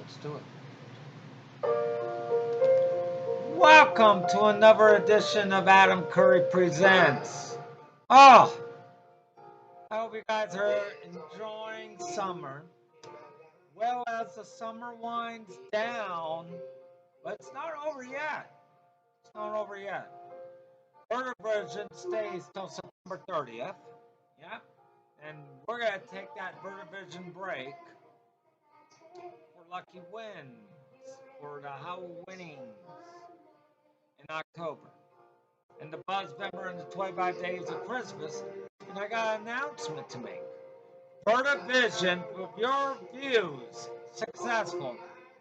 Let's do it. Welcome to another edition of Adam Curry Presents. Oh, I hope you guys are enjoying summer. Well, as the summer winds down, but it's not over yet. It's not over yet. Vertivision stays till September 30th. Yeah. And we're going to take that Vertivision break for Lucky Wins, for the Halloweenings in October. And the Buzzbember and the 25 Days of Christmas. And I got an announcement to make. Vertivision, with your views successful,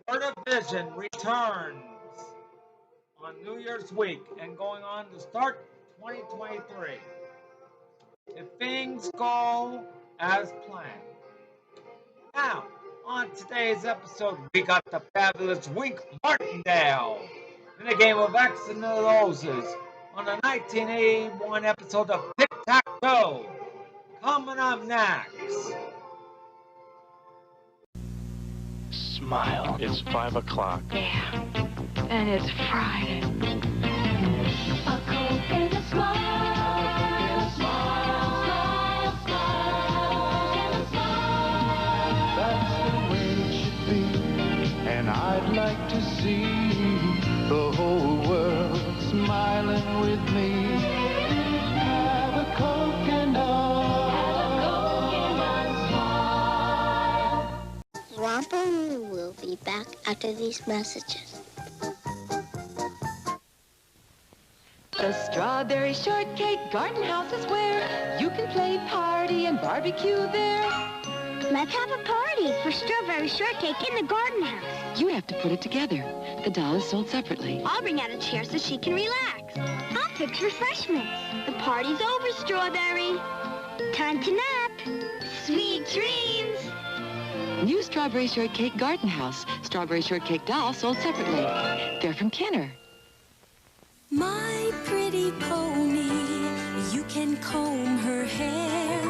Vertivision returns on New Year's week and going on to start 2023. If things go as planned. Now, on today's episode, we got the fabulous Wink Martindale in a game of X and the Roses on the 1981 episode of Tic-Tac-Toe. Coming up next. Smile. It's 5 o'clock. Yeah, and it's Friday. A Coke and a smile, smile, smile, and a smile. That's the way it should be, and I'd like to see the whole world smiling with me. Have a Coke and Romper will be back after these messages. The Strawberry Shortcake Garden House is where you can play party and barbecue there. Let's have a party for Strawberry Shortcake in the garden house. You have to put it together. The doll is sold separately. I'll bring out a chair so she can relax. I'll fix refreshments. The party's over, Strawberry. Time to nap. Sweet dreams. New Strawberry Shortcake Garden House. Strawberry Shortcake doll sold separately. They're from Kenner. My pretty pony, you can comb her hair.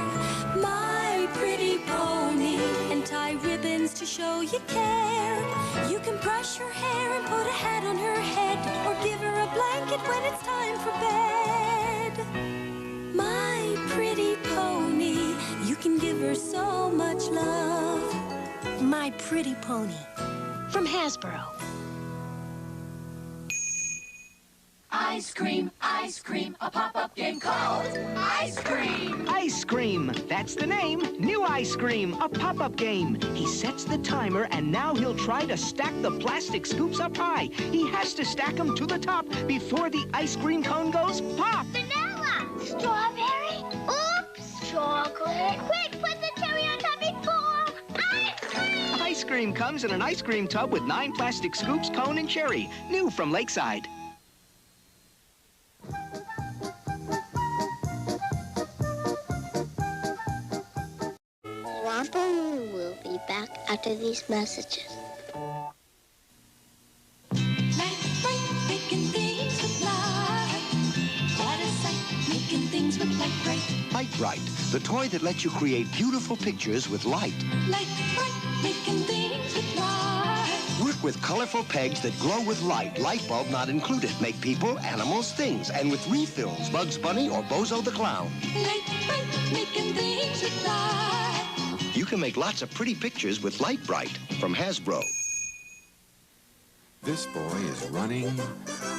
My pretty pony, and tie ribbons to show you care. You can brush her hair and put a hat on her head, or give her a blanket when it's time for bed. My pretty pony, you can give her so much love. My Pretty Pony, from Hasbro. Ice cream, a pop-up game called Ice Cream. Ice Cream, that's the name. New Ice Cream, a pop-up game. He sets the timer, and now he'll try to stack the plastic scoops up high. He has to stack them to the top before the ice cream cone goes pop. Vanilla. Strawberry. Oops. Chocolate. Quick, put the cherry on top before ice cream. Ice cream comes in an ice cream tub with 9 plastic scoops, cone, and cherry. New from Lakeside. Romper will be back after these messages. Making things with light. What a sight, making things with light bright. Light Bright, the toy that lets you create beautiful pictures with light. Light bright, making things with light. Work with colorful pegs that glow with light, light bulb not included. Make people, animals, things, and with refills, Bugs Bunny or Bozo the Clown. Light bright, making things with light. You can make lots of pretty pictures with Light Bright from Hasbro. This boy is running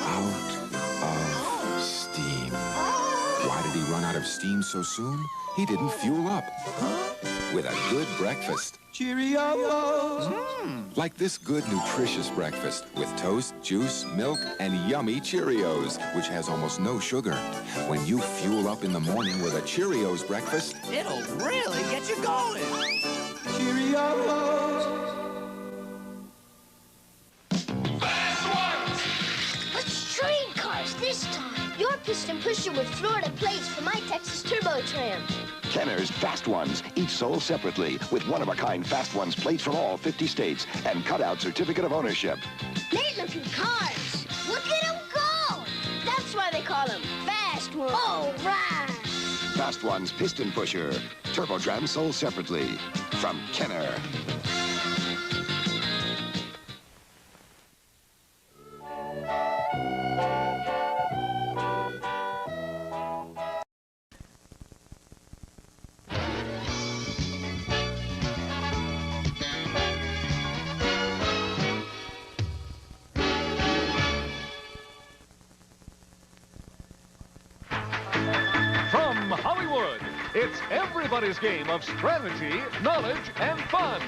out of steam. Why did he run out of steam so soon? He didn't fuel up. With a good breakfast. Cheerios! Like this good, nutritious breakfast with toast, juice, milk, and yummy Cheerios, which has almost no sugar. When you fuel up in the morning with a Cheerios breakfast, It'll really get you going. Cheerios! Let's train cars this time. Your piston pusher with Florida plates for my Texas Turbo Tram. Kenner's Fast Ones, each sold separately with one-of-a-kind Fast Ones plates from all 50 states and cut-out certificate of ownership. Neat-looking cars. Look at them go. That's why they call them Fast Ones. All right. Fast Ones piston pusher. Turbo Tram sold separately from Kenner. It's everybody's game of strategy, knowledge, and fun.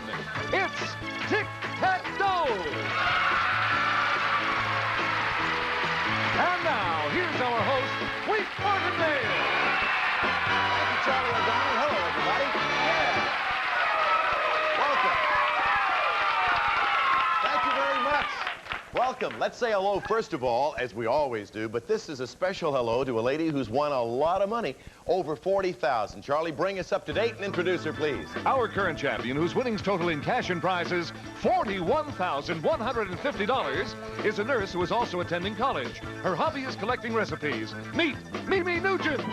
It's Tic-Tac-Toe. And now, here's our host, Wheat Martindale. Thank you, Charlie O'Donnell. Hello, everybody. Yeah. Welcome. Thank you very much. Welcome. Let's say hello, first of all, as we always do, but this is a special hello to a lady who's won a lot of money, over $40,000. Charlie, bring us up to date and introduce her, please. Our current champion, whose winnings total in cash and prizes $41,150, is a nurse who is also attending college. Her hobby is collecting recipes. Meet Mimi Nugent.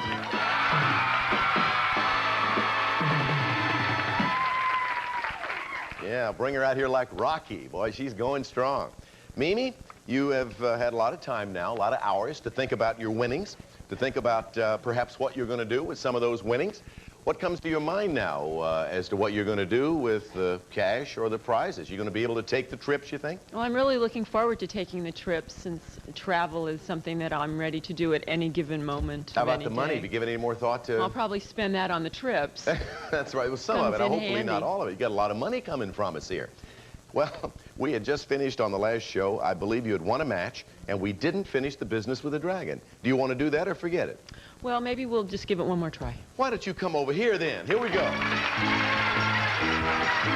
Yeah, bring her out here like Rocky. Boy, she's going strong. Mimi, you have had a lot of time now, a lot of hours to think about your winnings, to think about perhaps what you're going to do with some of those winnings. What comes to your mind now as to what you're going to do with the cash or the prizes? You're going to be able to take the trips, you think? Well, I'm really looking forward to taking the trips, since travel is something that I'm ready to do at any given moment. How about the money? Have you given any more thought to? I'll probably spend that on the trips. That's right. Well, some of it. Hopefully not all of it. You got a lot of money coming from us here. Well, we had just finished on the last show. I believe you had won a match, and we didn't finish the business with the dragon. Do you want to do that or forget it? Well, maybe we'll just give it one more try. Why don't you come over here then? Here we go.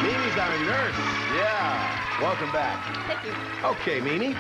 Mimi's our nurse. Yeah. Welcome back. Thank you. Okay, Mimi.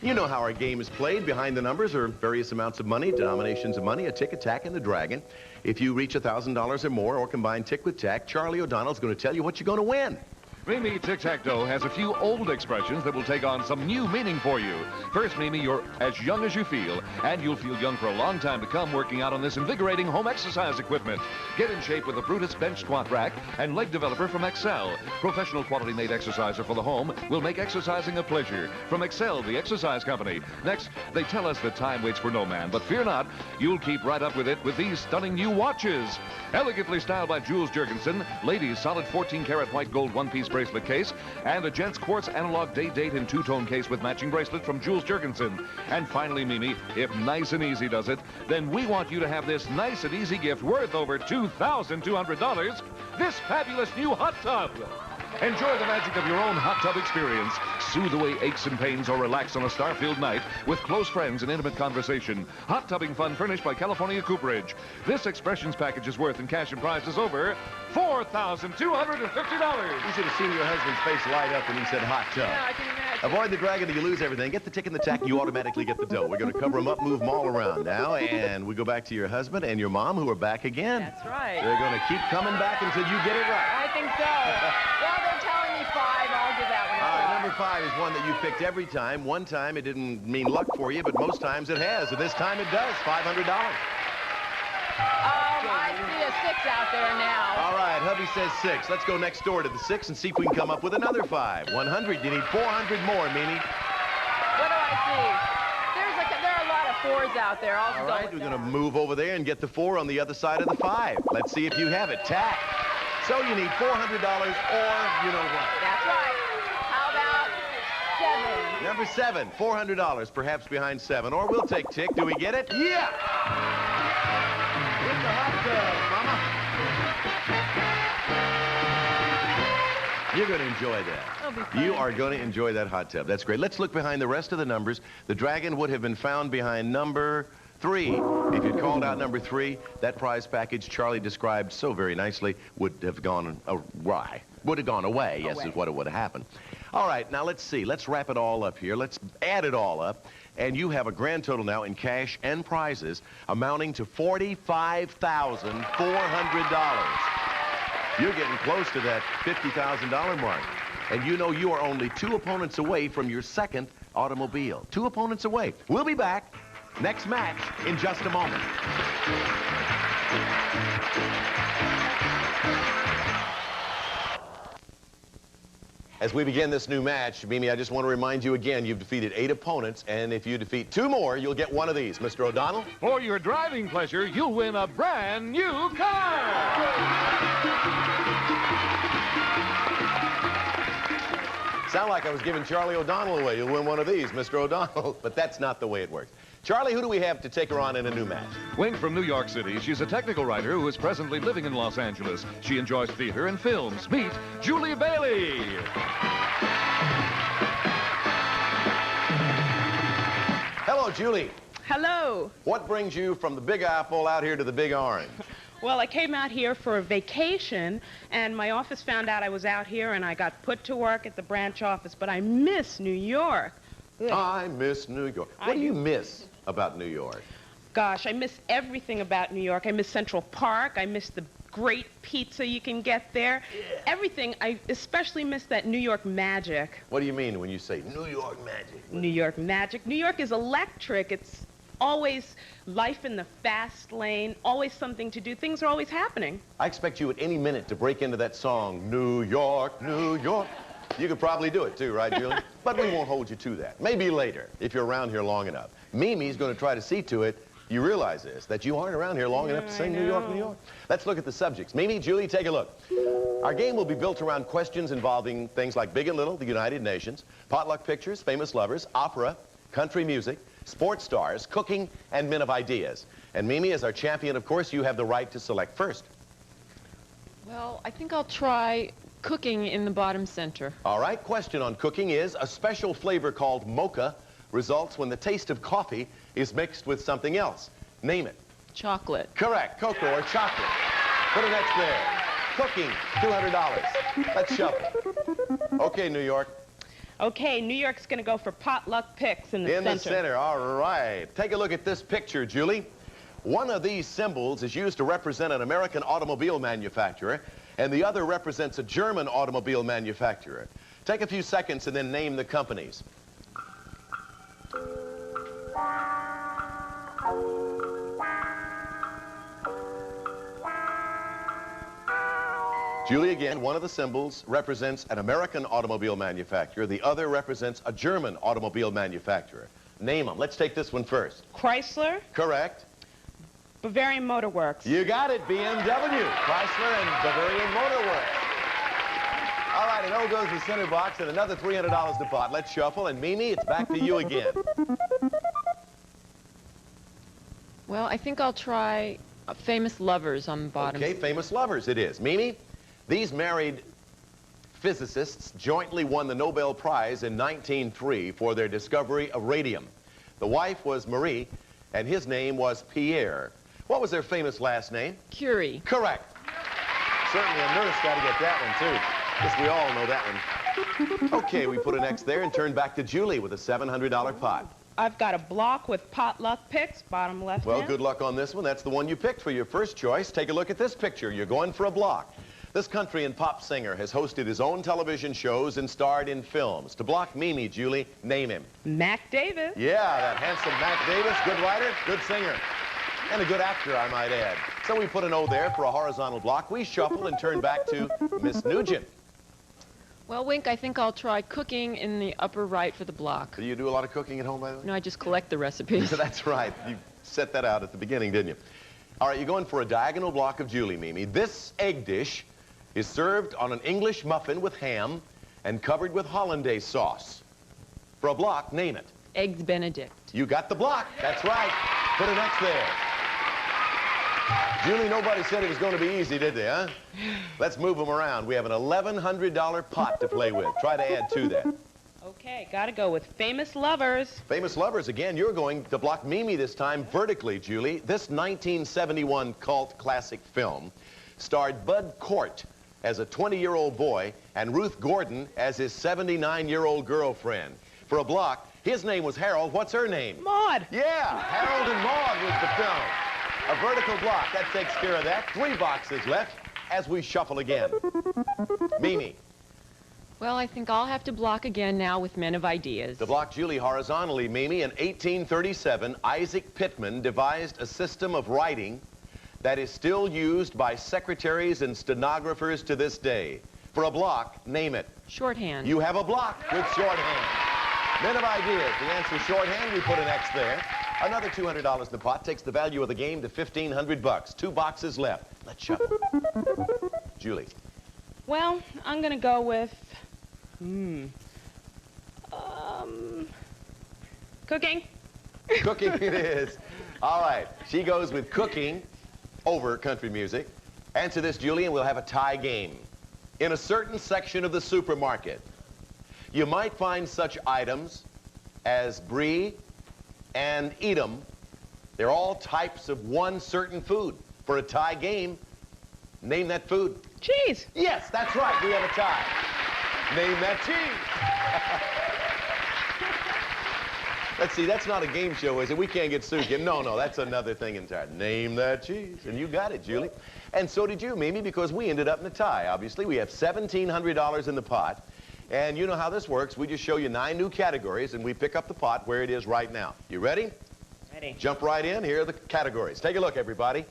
You know how our game is played. Behind the numbers are various amounts of money, denominations of money, a tick, a tack, and the dragon. If you reach $1,000 or more or combine tick with tack, Charlie O'Donnell's going to tell you what you're going to win. Mimi Tic-Tac-Toe has a few old expressions that will take on some new meaning for you. First, Mimi, you're as young as you feel, and you'll feel young for a long time to come working out on this invigorating home exercise equipment. Get in shape with the Brutus Bench Squat Rack and Leg Developer from Excel. Professional quality-made exerciser for the home will make exercising a pleasure. From Excel, the exercise company. Next, they tell us that time waits for no man, but fear not, you'll keep right up with it with these stunning new watches. Elegantly styled by Jules Jurgensen, ladies' solid 14-karat white gold one-piece bracelet case, and a gent's quartz analog date in two-tone case with matching bracelet from Jules Jurgensen. And finally, Mimi, if Nice and Easy does it, then we want you to have this nice and easy gift worth over $2,200, this fabulous new hot tub. Enjoy the magic of your own hot tub experience. Soothe away aches and pains or relax on a star-filled night with close friends and intimate conversation. Hot tubbing fun furnished by California Cooperage. This expressions package is worth in cash and prizes over $4,250. You should have seen your husband's face light up when he said hot tub. Yeah, I can imagine. Avoid the dragon or you lose everything. Get the tick and the tack, you automatically get the dough. We're going to cover them up, move them all around now, and we go back to your husband and your mom, who are back again. That's right. They're going to keep coming back until you get it right. I think so. Well, they're telling me 5. I'll give that one a try. Number 5 is one that you picked every time. One time it didn't mean luck for you, but most times it has. And this time it does. $500. I see a 6 out there now. All right, hubby says 6. Let's go next door to the 6 and see if we can come up with another 5. 100. You need 400 more, Mimi. What do I see? There are a lot of 4s out there. All right, we're going to move over there and get the 4 on the other side of the 5. Let's see if you have it. Tack. So you need $400 or you know what? That's right. How about 7? Number 7, $400, perhaps behind 7. Or we'll take tick. Do we get it? Yeah! It's the hot tub, Mama. You're going to enjoy that. You are going to enjoy that hot tub. That's great. Let's look behind the rest of the numbers. The dragon would have been found behind number 3. If you'd called out number 3, that prize package Charlie described so very nicely would have gone awry. Would have gone away, yes, is what it would have happened. All right, now let's see. Let's wrap it all up here. Let's add it all up. And you have a grand total now in cash and prizes amounting to $45,400. You're getting close to that $50,000 mark. And you know you are only 2 opponents away from your second automobile. 2 opponents away. We'll be back. Next match in just a moment. As we begin this new match, Mimi, I just want to remind you again, you've defeated 8 opponents, and if you defeat 2 more, you'll get one of these. Mr. O'Donnell? For your driving pleasure, you'll win a brand new car! Sound like I was giving Charlie O'Donnell away. You'll win one of these, Mr. O'Donnell. But that's not the way it works. Charlie, who do we have to take her on in a new match? Wink from New York City. She's a technical writer who is presently living in Los Angeles. She enjoys theater and films. Meet Julie Bailey. Hello, Julie. Hello. What brings you from the Big Apple out here to the Big Orange? Well, I came out here for a vacation, and my office found out I was out here, and I got put to work at the branch office, but I miss New York. Ugh. I miss New York. What do you miss about New York? Gosh, I miss everything about New York. I miss Central Park. I miss the great pizza you can get there. Yeah. Everything. I especially miss that New York magic. What do you mean when you say New York magic? New York magic. New York is electric. It's always life in the fast lane, always something to do. Things are always happening. I expect you at any minute to break into that song, New York, New York. You could probably do it too, right, Julie? But we won't hold you to that. Maybe later, if you're around here long enough. Mimi's going to try to see to it you realize this, that you aren't around here long enough to sing New York, New York. Let's look at the subjects. Mimi, Julie, take a look. Our game will be built around questions involving things like Big and Little, the United Nations, potluck pictures, famous lovers, opera, country music, sports stars, cooking, and men of ideas. And Mimi, as our champion, of course, you have the right to select first. Well, I think I'll try cooking in the bottom center. All right, question on cooking is a special flavor called mocha results when the taste of coffee is mixed with something else. Name it. Chocolate. Correct, cocoa or chocolate. Put an X there. Cooking, $200. Let's shuffle. Okay, New York. Okay, New York's going to go for potluck picks in the center. In the center, all right. Take a look at this picture, Julie. One of these symbols is used to represent an American automobile manufacturer, and the other represents a German automobile manufacturer. Take a few seconds and then name the companies. Julie, again, one of the symbols represents an American automobile manufacturer. The other represents a German automobile manufacturer. Name them. Let's take this one first. Chrysler. Correct. Bavarian Motor Works. You got it, BMW. Chrysler and Bavarian Motor Works. All right, and O goes the center box and another $300 to pot. Let's shuffle, and Mimi, it's back to you again. Well, I think I'll try Famous Lovers on the bottom. Okay, Famous Lovers it is. Mimi, these married physicists jointly won the Nobel Prize in 1903 for their discovery of radium. The wife was Marie, and his name was Pierre. What was their famous last name? Curie. Correct. Certainly a nurse got to get that one, too. Guess we all know that one. Okay, we put an X there and turn back to Julie with a $700 pot. I've got a block with potluck picks, bottom left Well, hand. good luck on this one. That's the one you picked for your first choice. Take a look at this picture. You're going for a block. This country and pop singer has hosted his own television shows and starred in films. To block Mimi, Julie, name him. Mac Davis. Yeah, that handsome Mac Davis. Good writer, good singer, and a good actor, I might add. So we put an O there for a horizontal block. We shuffle and turn back to Miss Nugent. Well, Wink, I think I'll try cooking in the upper right for the block. Do you do a lot of cooking at home, by the way? No, I just collect the recipes. That's right. You set that out at the beginning, didn't you? All right, you're going for a diagonal block of Julie, Mimi. This egg dish is served on an English muffin with ham and covered with hollandaise sauce. For a block, name it. Eggs Benedict. You got the block. That's right. Put an X there. Julie, nobody said it was going to be easy, did they, huh? Let's move them around. We have an $1,100 pot to play with. Try to add to that. Okay, got to go with Famous Lovers. Famous Lovers, again, you're going to block Mimi this time vertically, Julie. This 1971 cult classic film starred Bud Cort as a 20-year-old boy and Ruth Gordon as his 79-year-old girlfriend. For a block, his name was Harold. What's her name? Maude. Yeah, Harold and Maude was the film. A vertical block, that takes care of that. 3 boxes left as we shuffle again. Mimi. Well, I think I'll have to block again now with Men of Ideas. To block Julie horizontally, Mimi, in 1837, Isaac Pitman devised a system of writing that is still used by secretaries and stenographers to this day. For a block, name it. Shorthand. You have a block with shorthand. Men of Ideas, the answer shorthand, we put an X there. Another $200 in the pot takes the value of the game to $1,500. 2 boxes left. Let's shuffle. Julie. Well, I'm going to go with, cooking. Cooking it is. All right. She goes with cooking over country music. Answer this, Julie, and we'll have a tie game. In a certain section of the supermarket, you might find such items as brie and Edam. They're all types of one certain food. For a tie game, name that food. Cheese. Yes, that's right. We have a tie. Name that cheese. Let's see, that's not a game show, is it? We can't get sued. No, that's another thing entirely. Name that cheese. And you got it, Julie. And so did you, Mimi, because we ended up in a tie, obviously. We have $1,700 in the pot. And you know how this works. We just show you 9 new categories, and we pick up the pot where it is right now. You ready? Ready. Jump right in. Here are the categories. Take a look, everybody.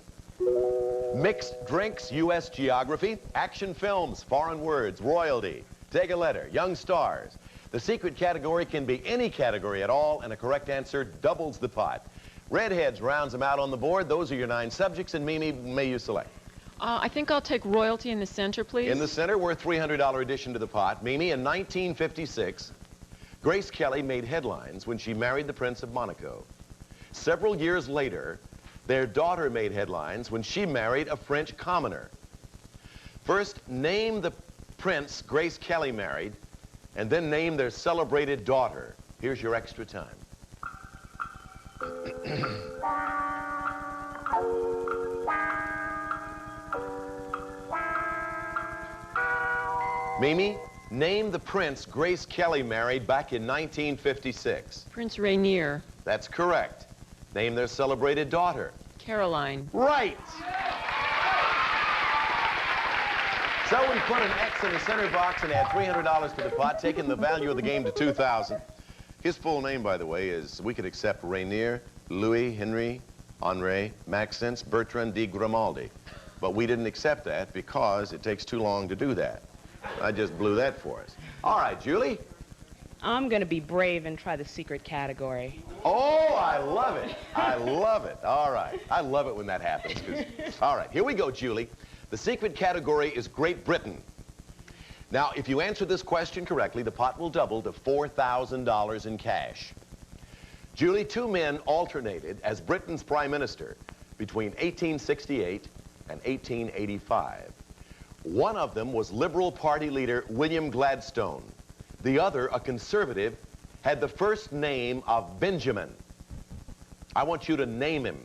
Mixed drinks, U.S. geography. Action films, foreign words, royalty. Take a letter, young stars. The secret category can be any category at all, and a correct answer doubles the pot. Redheads rounds them out on the board. Those are your 9 subjects, and Mimi, may you select? I think I'll take royalty in the center, please. In the center, we're a $300 addition to the pot. Mimi, in 1956, Grace Kelly made headlines when she married the Prince of Monaco. Several years later, their daughter made headlines when she married a French commoner. First, name the prince Grace Kelly married, and then name their celebrated daughter. Here's your extra time. Mimi, name the prince Grace Kelly married back in 1956. Prince Rainier. That's correct. Name their celebrated daughter. Caroline. Right. So we put an X in the center box and add $300 to the pot, taking the value of the game to $2,000. His full name, by the way, is, we could accept Rainier, Louis, Henry, Henri, Maxence, Bertrand de Grimaldi. But we didn't accept that because it takes too long to do that. I just blew that for us. All right, Julie. I'm going to be brave and try the secret category. Oh, I love it. I love it. All right. I love it when that happens. All right, here we go, Julie. The secret category is Great Britain. Now, if you answer this question correctly, the pot will double to $4,000 in cash. Julie, 2 men alternated as Britain's prime minister between 1868 and 1885. One of them was Liberal Party leader William Gladstone. The other, a conservative, had the first name of Benjamin. I want you to name him.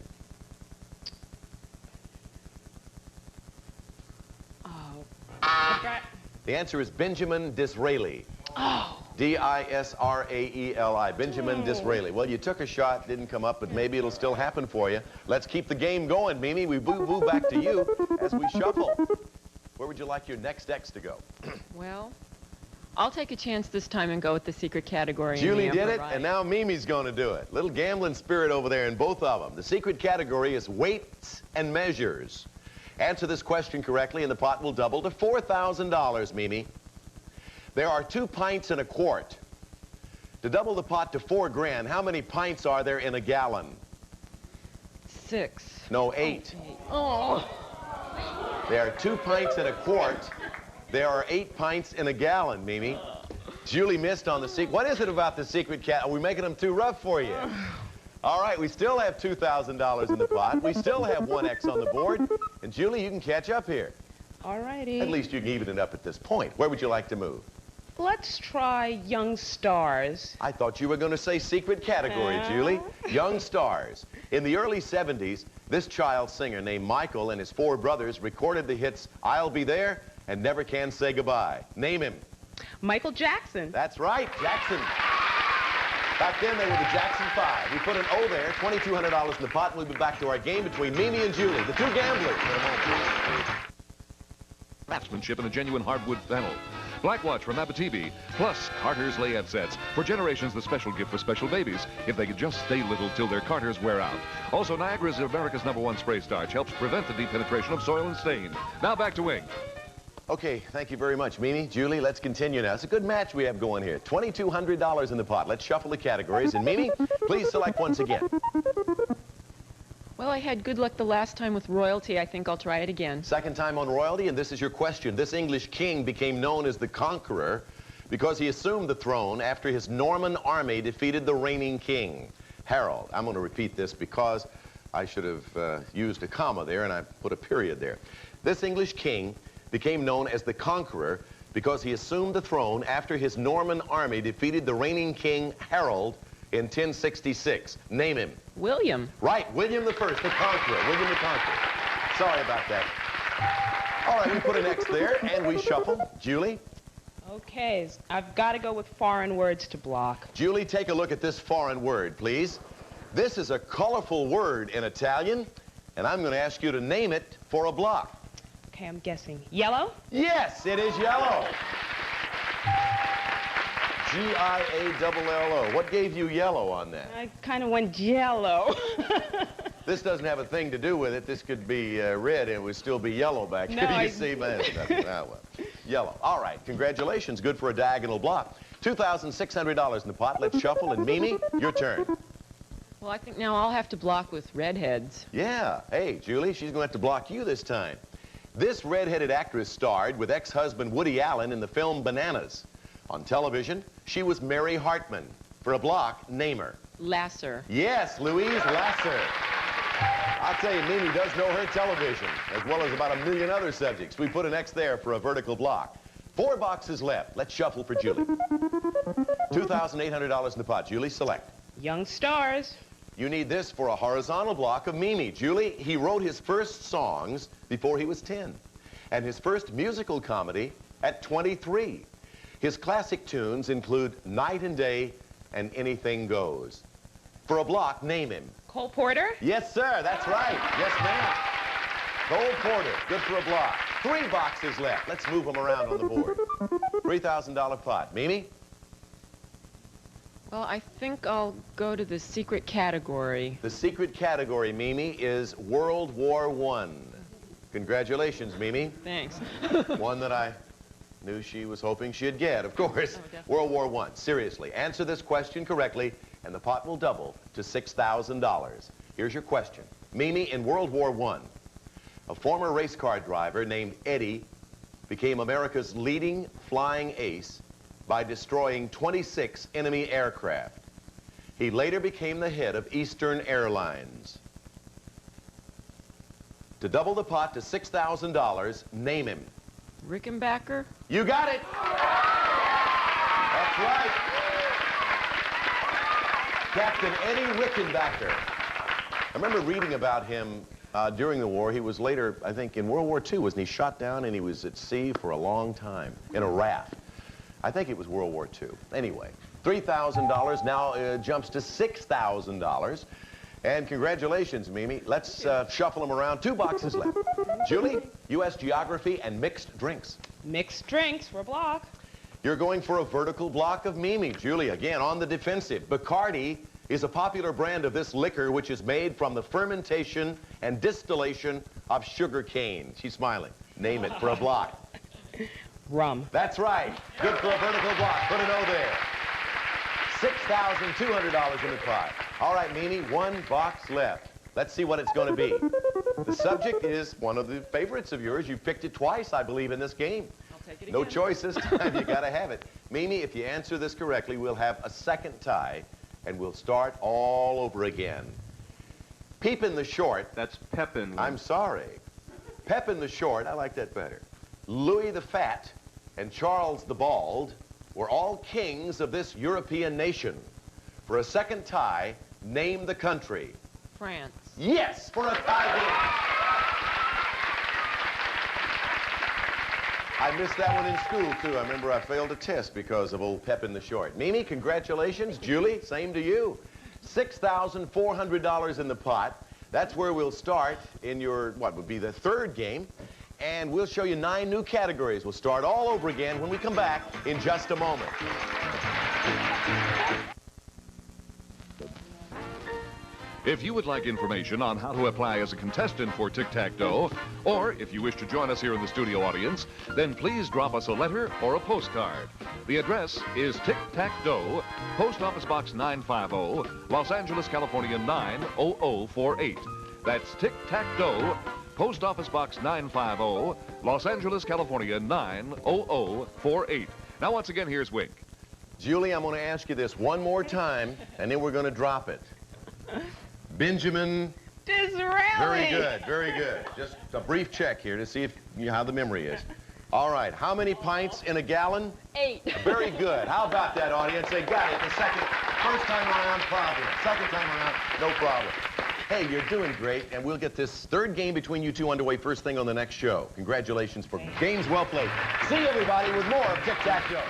The answer is Benjamin Disraeli. Oh. D-I-S-R-A-E-L-I. Benjamin Disraeli. Well, you took a shot, didn't come up, but maybe it'll still happen for you. Let's keep the game going, Mimi. We move back to you as we shuffle. Where would you like your next X to go? Well, I'll take a chance this time and go with the secret category. Julie did it, and now Mimi's going to do it. Little gambling spirit over there in both of them. The secret category is weights and measures. Answer this question correctly, and the pot will double to $4,000, Mimi. There are 2 pints in a quart. To double the pot to $4 grand, how many pints are there in a gallon? 6. No, 8. Oh. There are 2 pints in a quart. There are 8 pints in a gallon, Mimi. Julie missed on the secret. What is it about the secret cat? Are we making them too rough for you? All right, we still have $2,000 in the pot. We still have 1 X on the board. And Julie, you can catch up here. All righty. At least you can even it up at this point. Where would you like to move? Let's try Young Stars. I thought you were going to say secret category, Julie. Young Stars. In the early 70s, this child singer named Michael and his 4 brothers recorded the hits I'll Be There and Never Can Say Goodbye. Name him. Michael Jackson. That's right, Jackson. Back then, they were the Jackson 5. We put an O there, $2,200 in the pot, and we'll be back to our game between Mimi and Julie, the 2 gamblers. Craftsmanship in a genuine hardwood panel. Blackwatch from Abitibi, plus Carter's layette sets. For generations, the special gift for special babies, if they could just stay little till their Carters wear out. Also, Niagara's America's #1 spray starch helps prevent the deep penetration of soil and stain. Now back to Wing. Okay, thank you very much, Mimi. Julie, let's continue now. It's a good match we have going here. $2,200 in the pot. Let's shuffle the categories. And Mimi, please select once again. Well, I had good luck the last time with royalty. I think I'll try it again. Second time on royalty, and this is your question. This English king became known as the Conqueror because he assumed the throne after his Norman army defeated the reigning king. Harold. I'm going to repeat this because I should have used a comma there, and I put a period there. This English king became known as the Conqueror because he assumed the throne after his Norman army defeated the reigning king Harold in 1066. Name him. William. Right, William the First, the Conqueror. William the Conqueror. Sorry about that. All right, we put an X there, and we shuffle. Julie? Okay, I've got to go with foreign words to block. Julie, take a look at this foreign word, please. This is a colorful word in Italian, and I'm going to ask you to name it for a block. Okay, I'm guessing. Yellow? Yes, it is yellow. G-I-A-L-L-O. What gave you yellow on that? I kind of went jello. This doesn't have a thing to do with it. This could be red and it would still be yellow back here. No, You see, man? Well. Yellow. All right, congratulations. Good for a diagonal block. $2,600 in the pot. Let's shuffle. And Mimi, your turn. Well, I think now I'll have to block with redheads. Yeah. Hey, Julie, she's going to have to block you this time. This redheaded actress starred with ex-husband Woody Allen in the film Bananas. On television, she was Mary Hartman. For a block, name her. Lasser. Yes, Louise Lasser. I'll tell you, Mimi does know her television, as well as about a million other subjects. We put an X there for a vertical block. 4 boxes left. Let's shuffle for Julie. $2,800 in the pot. Julie, select. Young stars. You need this for a horizontal block of Mimi. Julie, he wrote his first songs before he was 10, and his first musical comedy at 23. His classic tunes include Night and Day and Anything Goes. For a block, name him. Cole Porter? Yes, sir, that's right. Yes, ma'am. Cole Porter, good for a block. 3 boxes left. Let's move them around on the board. $3,000 pot. Mimi? Well, I think I'll go to the secret category. The secret category, Mimi, is World War I. Congratulations, Mimi. Thanks. One that I knew she was hoping she'd get, of course. Oh, World War I. Seriously, answer this question correctly, and the pot will double to $6,000. Here's your question. Mimi, in World War I, a former race car driver named Eddie became America's leading flying ace by destroying 26 enemy aircraft. He later became the head of Eastern Airlines. To double the pot to $6,000, name him. Rickenbacker? You got it! That's right. Captain Eddie Rickenbacker. I remember reading about him during the war. He was later, I think, in World War II, wasn't he? Shot down, and he was at sea for a long time in a raft. I think it was World War II. Anyway, $3,000 now jumps to $6,000. And congratulations, Mimi. Let's shuffle them around. 2 boxes left. Julie, U.S. geography and mixed drinks. Mixed drinks for a block. You're going for a vertical block of Mimi. Julie, again, on the defensive. Bacardi is a popular brand of this liquor which is made from the fermentation and distillation of sugar cane. She's smiling. Name it for a block. Rum. That's right. Good for a vertical block. Put an O there. $6,200 in the pot. All right, Mimi, 1 box left. Let's see what it's going to be. The subject is one of the favorites of yours. You've picked it twice, I believe, in this game. I'll take it again. No choice this time. You got to have it. Mimi, if you answer this correctly, we'll have a second tie, and we'll start all over again. Pepin the Short. That's Pepin. I'm sorry. Pepin the Short, I like that better. Louis the Fat and Charles the Bald were all kings of this European nation. For a second tie, name the country. France. Yes, for a tie game. I missed that one in school, too. I remember I failed a test because of old Pepin the Short. Mimi, congratulations. Julie, same to you. $6,400 in the pot. That's where we'll start in your, what would be the 3rd game. And we'll show you 9 new categories. We'll start all over again when we come back in just a moment. If you would like information on how to apply as a contestant for Tic-Tac-Dough, or if you wish to join us here in the studio audience, then please drop us a letter or a postcard. The address is Tic-Tac-Dough, Post Office Box 950, Los Angeles, California 90048. That's Tic-Tac-Dough, Post Office Box 950, Los Angeles, California 90048. Now, once again, here's Wink. Julie, I'm going to ask you this one more time, and then we're going to drop it. Benjamin. Disraeli. Very good, very good. Just a brief check here to see if how the memory is. All right, how many pints in a gallon? 8. Very good. How about that, audience? They got it the first time around, problem. Second time around, no problem. Hey, you're doing great, and we'll get this third game between you two underway first thing on the next show. Congratulations for games well played. See you, everybody, with more of Tic-Tac-Toe.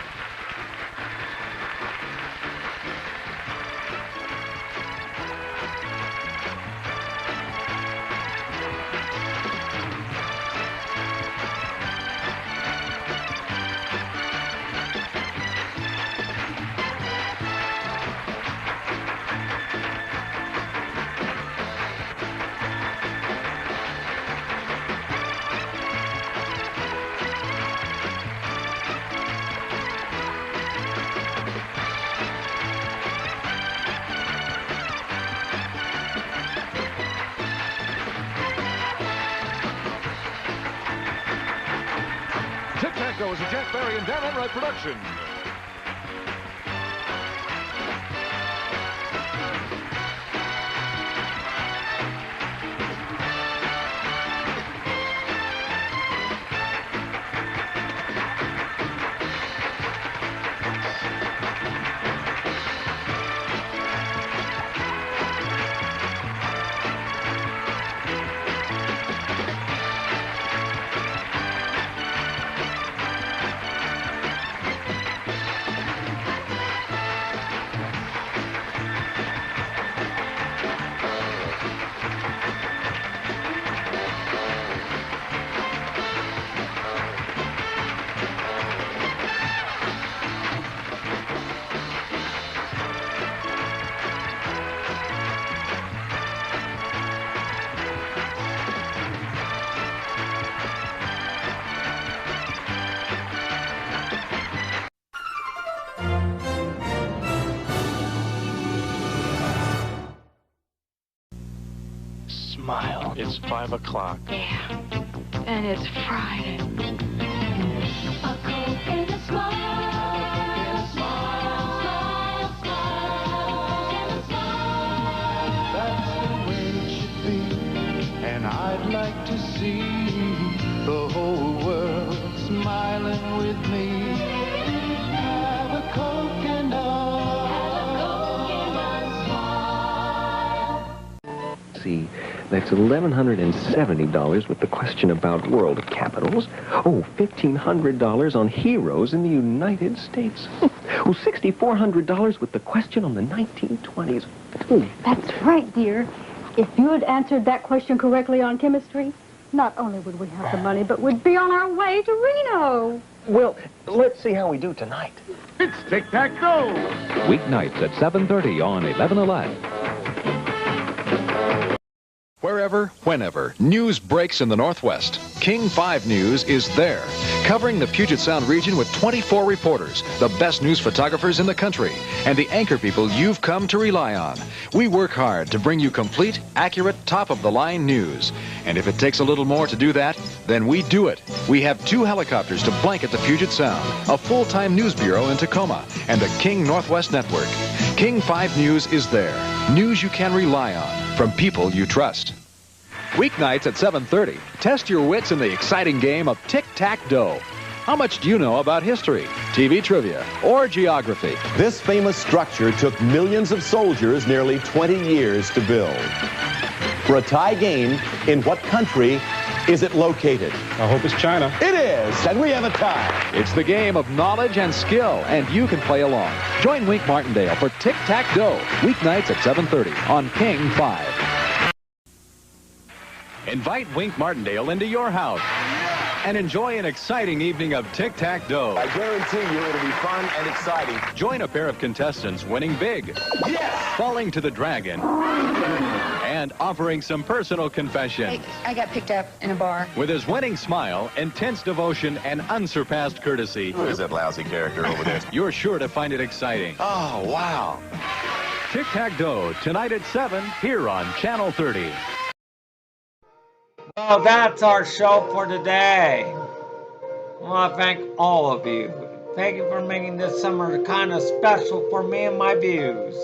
Tic-Tac-Toe is a Jack Barry and Dan Enright production. Smile. It's 5 o'clock. Yeah. And it's Friday. A Coke and a smile. Smile, smile, smile. That's the way it should be. And I'd like to see the whole world smiling with me. Have a Coke and See, that's $1,170 with the question about world capitals. Oh, $1,500 on heroes in the United States. Oh, $6,400 with the question on the 1920s. Ooh. That's right, dear. If you had answered that question correctly on chemistry, not only would we have the money, but we'd be on our way to Reno. Well, let's see how we do tonight. It's Tic-Tac-Toe. Weeknights at 7:30 on 11 Alive. Wherever, whenever, news breaks in the Northwest, King 5 News is there, covering the Puget Sound region with 24 reporters, the best news photographers in the country, and the anchor people you've come to rely on. We work hard to bring you complete, accurate, top-of-the-line news. And if it takes a little more to do that, then we do it. We have 2 helicopters to blanket the Puget Sound, a full-time news bureau in Tacoma, and the King Northwest Network. King 5 News is there. News you can rely on, from people you trust. Weeknights at 7:30. Test your wits in the exciting game of Tic-Tac-Dough. How much do you know about history, TV trivia, or geography? This famous structure took millions of soldiers nearly 20 years to build. For a tie game, in what country is it located? I hope it's China. It is, and we have a tie. It's the game of knowledge and skill, and you can play along. Join Wink Martindale for Tic-Tac-Dough, weeknights at 7:30 on King 5. Invite Wink Martindale into your house and enjoy an exciting evening of Tic-Tac-Dough. I guarantee you it'll be fun and exciting. Join a pair of contestants winning big, yes, falling to the dragon, and offering some personal confession. I got picked up in a bar. With his winning smile, intense devotion, and unsurpassed courtesy. Who is that lousy character over there? You're sure to find it exciting. Oh, wow. Tic-Tac-Dough, tonight at 7, here on Channel 30. Well, that's our show for today. I want to thank all of you. Thank you for making this summer kind of special for me and my views.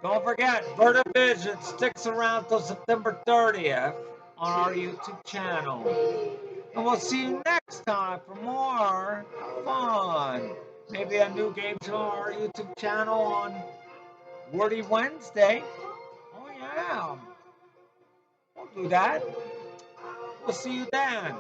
Don't forget, Vertivision sticks around till September 30th on our YouTube channel. And we'll see you next time for more fun. Maybe a new game show on our YouTube channel on Wordy Wednesday. Oh, yeah. We'll do that. We'll see you then.